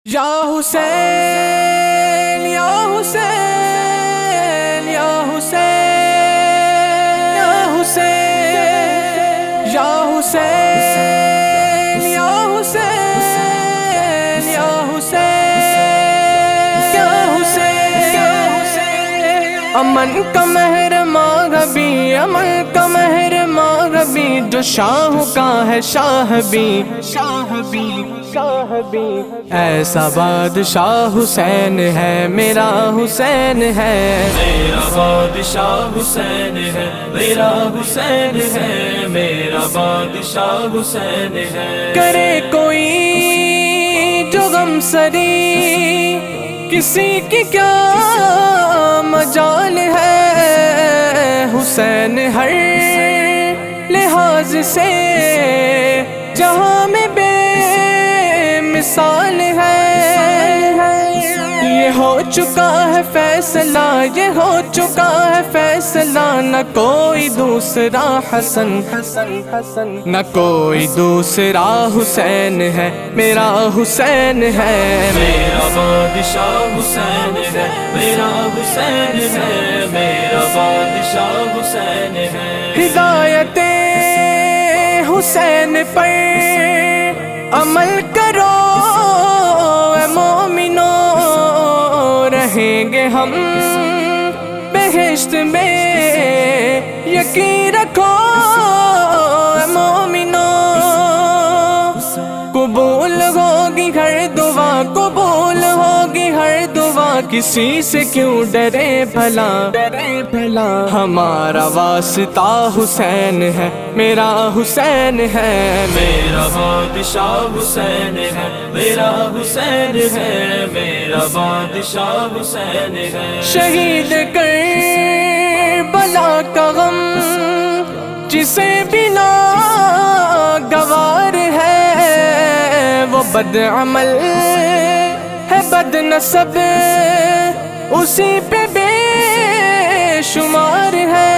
یا حسین یا حسین یا حسین یا حسین یا حسین یا حسین یا حسین یا حسین امن کا مہر مغربی امن کا مہر مغربی جو شاہ کا ہے شاہ بھی ایسا بادشاہ حسین ہے میرا حسین ہے میرا بادشاہ حسین ہے میرا حسین ہے میرا بادشاہ حسین ہے کرے کوئی جو غم سری کسی کی کیا مجال ہے حسین ہر لحاظ سے جہاں میں بے مثال ہے یہ ہو چکا ہے فیصلہ یہ ہو چکا ہے فیصلہ نہ کوئی دوسرا حسن نہ کوئی دوسرا حسین ہے میرا حسین ہے میرا بادشاہ حسین ہے میرا حسین ہے میرا بادشاہ حسین ہے ہدایت حسین پر عمل کرو اے مومنو رہیں گے ہم بہشت میں یقین رکھو اے مومنو قبول ہوگی ہر دعا قبول ہوگی ہر دعا کسی سے کیوں ڈرے بھلا ہمارا واسطہ حسین ہے میرا حسین ہے میرا بادشاہ حسین ہے میرا حسین ہے میرا بادشاہ حسین ہے شہید کر بلا کا غم جسے بنا گوار ہے وہ بد عمل ہے بد نسب اسی پہ بے شمار ہے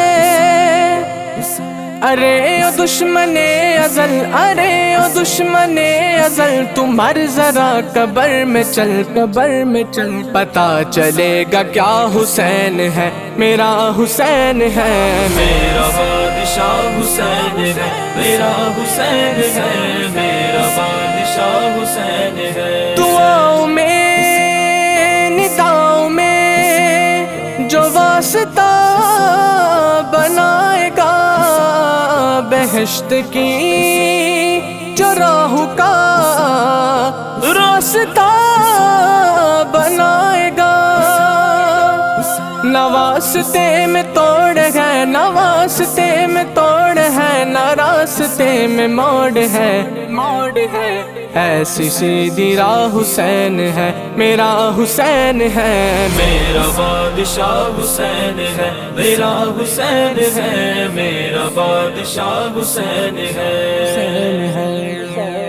ارے او دشمن ازل ارے او دشمن ازل تم مر ذرا قبر میں چل پتا چلے گا کیا حسین ہے میرا حسین ہے میرا بادشاہ حسین ہے میرا حسین ہے میرا بادشاہ حسین ہے دعاؤں میں نداؤں میں جو واسطہ بنائے گا بہشت کی جو راہ کا راستہ بنائے گا نواستے میں توڑ ہے نواستے میں توڑ ہے نہ راستے میں موڑ ہے ایسی سیدھی راہ حسین ہے میرا حسین ہے میرا بادشاہ حسین ہے میرا حسین ہے میرا بادشاہ حسین ہے